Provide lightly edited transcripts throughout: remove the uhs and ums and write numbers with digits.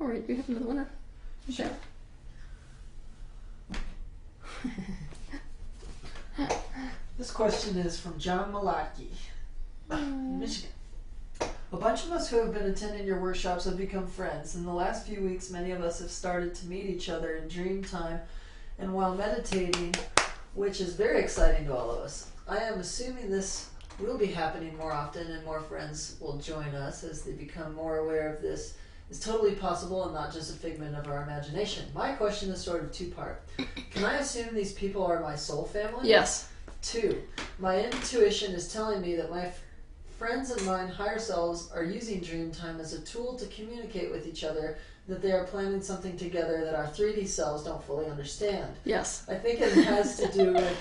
All right, you have another one? Sure. This question is from John Malaki, Michigan. A bunch of us who have been attending your workshops have become friends. In the last few weeks, many of us have started to meet each other in dream time and while meditating, which is very exciting to all of us. I am assuming this will be happening more often and more friends will join us as they become more aware of this. Is totally possible and not just a figment of our imagination. My question is sort of two-part. Can I assume these people are my soul family? Yes. 2. My intuition is telling me that my friends and mine higher selves are using dream time as a tool to communicate with each other, that they are planning something together that our 3D selves don't fully understand. Yes. I think it has to do with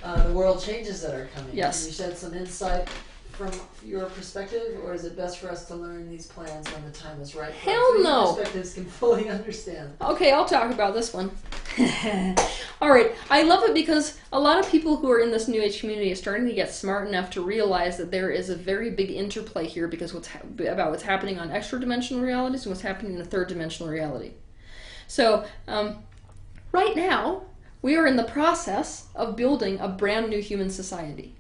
the world changes that are coming. Yes. Can you shed some insight from your perspective, or is it best for us to learn these plans when the time is right? Hell no. Perspectives can fully understand. Okay, I'll talk about this one. All right, I love it because a lot of people who are in this New Age community are starting to get smart enough to realize that there is a very big interplay here because about what's happening on extra-dimensional realities and what's happening in a third-dimensional reality. So, right now, we are in the process of building a brand new human society.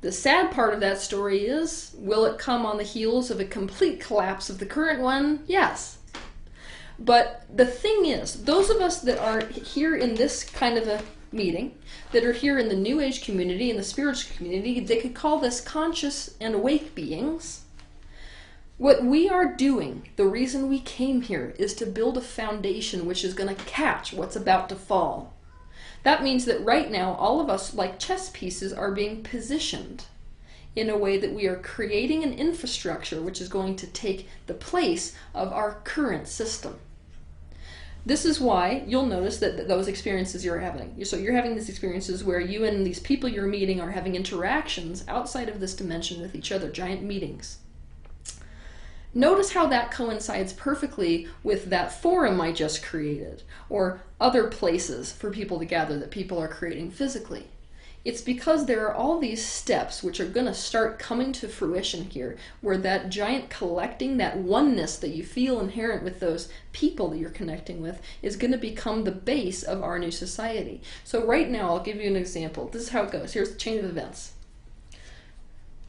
The sad part of that story is, will it come on the heels of a complete collapse of the current one? Yes. But the thing is, those of us that are here in this kind of a meeting, that are here in the New Age community, in the spiritual community, they could call this conscious and awake beings. What we are doing, the reason we came here, is to build a foundation which is going to catch what's about to fall. That means that right now, all of us, like chess pieces, are being positioned in a way that we are creating an infrastructure which is going to take the place of our current system. This is why you'll notice that those experiences you're having. So you're having these experiences where you and these people you're meeting are having interactions outside of this dimension with each other, giant meetings. Notice how that coincides perfectly with that forum I just created, or other places for people to gather that people are creating physically. It's because there are all these steps which are going to start coming to fruition here, where that giant collecting, that oneness that you feel inherent with those people that you're connecting with, is going to become the base of our new society. So right now, I'll give you an example. This is how it goes. Here's the chain of events.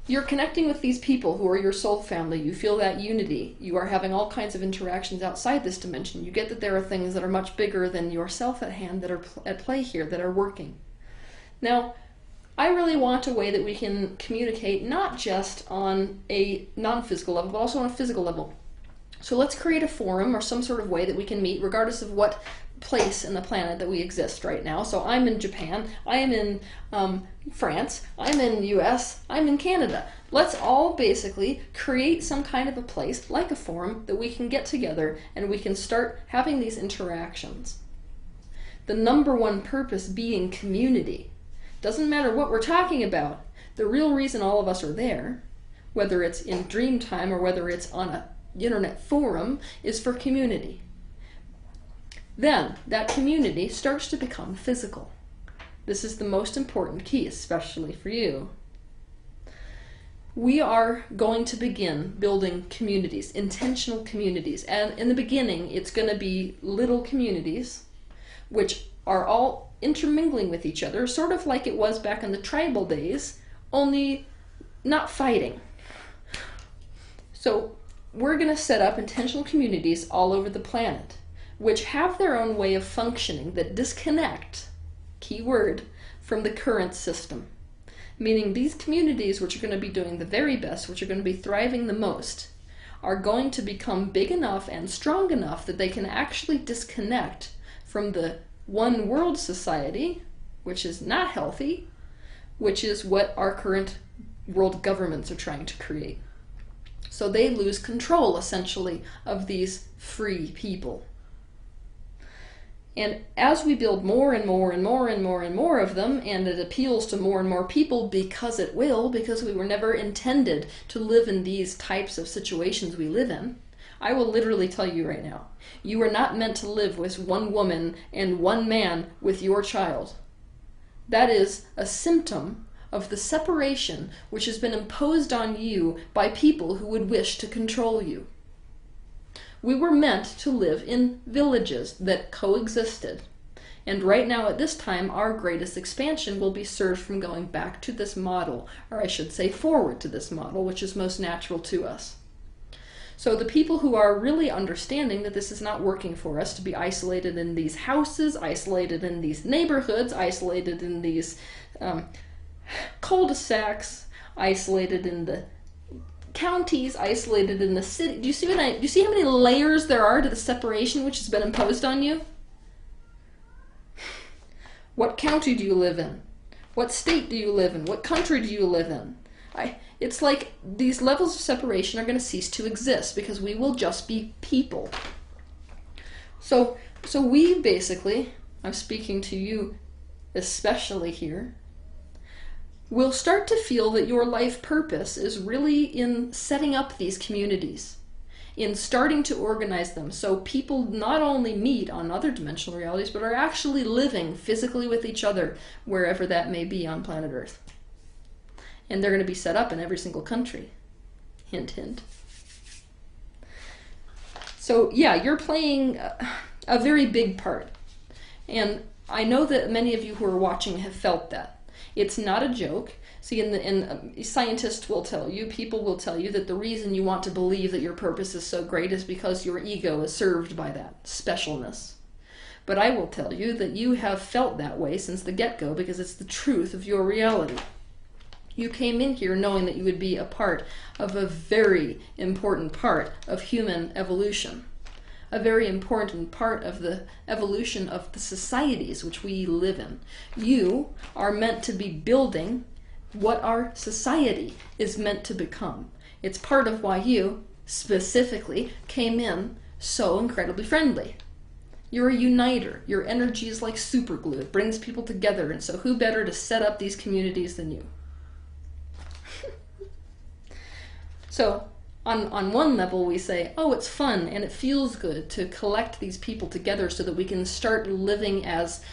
You're connecting with these people who are your soul family. You feel that unity. You are having all kinds of interactions outside this dimension. You get that there are things that are much bigger than yourself at hand that are at play here, that are working. Now, I really want a way that we can communicate not just on a non-physical level, but also on a physical level. So let's create a forum or some sort of way that we can meet regardless of what place in the planet that we exist right now. So I'm in Japan, I am in France, I'm in the US, I'm in Canada. Let's all basically create some kind of a place, like a forum, that we can get together and we can start having these interactions. The number one purpose being community. Doesn't matter what we're talking about. The real reason all of us are there, whether it's in dream time or whether it's on an internet forum, is for community. Then that community starts to become physical. This is the most important key, especially for you. We are going to begin building communities, intentional communities. And in the beginning, it's going to be little communities, which are all intermingling with each other, sort of like it was back in the tribal days, only not fighting. So we're going to set up intentional communities all over the planet, which have their own way of functioning that disconnect, key word, from the current system. Meaning these communities, which are going to be doing the very best, which are going to be thriving the most, are going to become big enough and strong enough that they can actually disconnect from the one world society, which is not healthy, which is what our current world governments are trying to create. So they lose control, essentially, of these free people. And as we build more and more and more and more and more of them, and it appeals to more and more people because it will, because we were never intended to live in these types of situations we live in, I will literally tell you right now, you are not meant to live with one woman and one man with your child. That is a symptom of the separation which has been imposed on you by people who would wish to control you. We were meant to live in villages that coexisted. And right now at this time, our greatest expansion will be served from going back to this model, or I should say forward to this model, which is most natural to us. So the people who are really understanding that this is not working for us to be isolated in these houses, isolated in these neighborhoods, isolated in these cul-de-sacs, isolated in the counties, isolated in the city. Do you see how many layers there are to the separation which has been imposed on you? What county do you live in? What state do you live in? What country do you live in? It's like these levels of separation are going to cease to exist because we will just be people. So we basically, I'm speaking to you especially here, will start to feel that your life purpose is really in setting up these communities, in starting to organize them so people not only meet on other dimensional realities, but are actually living physically with each other wherever that may be on planet Earth. And they're going to be set up in every single country. Hint, hint. So yeah, you're playing a very big part. And I know that many of you who are watching have felt that. It's not a joke. See, scientists will tell you, people will tell you that the reason you want to believe that your purpose is so great is because your ego is served by that specialness. But I will tell you that you have felt that way since the get-go because it's the truth of your reality. You came in here knowing that you would be a part of a very important part of human evolution, a very important part of the evolution of the societies which we live in. You are meant to be building what our society is meant to become. It's part of why you, specifically, came in so incredibly friendly. You're a uniter. Your energy is like super glue. It brings people together, and so who better to set up these communities than you? So on one level we say, oh, it's fun and it feels good to collect these people together so that we can start living as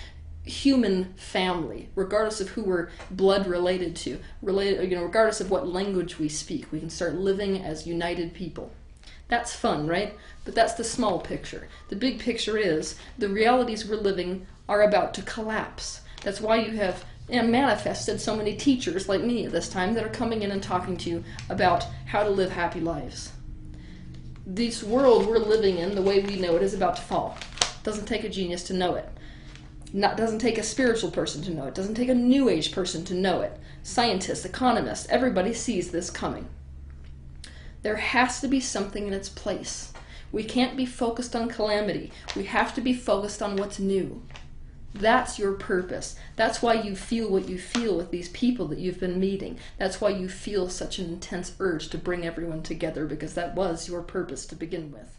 human family, regardless of who we're blood related to, regardless of what language we speak. We can start living as united people. That's fun, right? But that's the small picture. The big picture is the realities we're living are about to collapse. That's why you have manifested so many teachers like me at this time that are coming in and talking to you about how to live happy lives. This world we're living in, the way we know it, is about to fall. It doesn't take a genius to know it. Doesn't take a spiritual person to know it. Doesn't take a new age person to know it. Scientists, economists, everybody sees this coming. There has to be something in its place. We can't be focused on calamity. We have to be focused on what's new. That's your purpose. That's why you feel what you feel with these people that you've been meeting. That's why you feel such an intense urge to bring everyone together, because that was your purpose to begin with.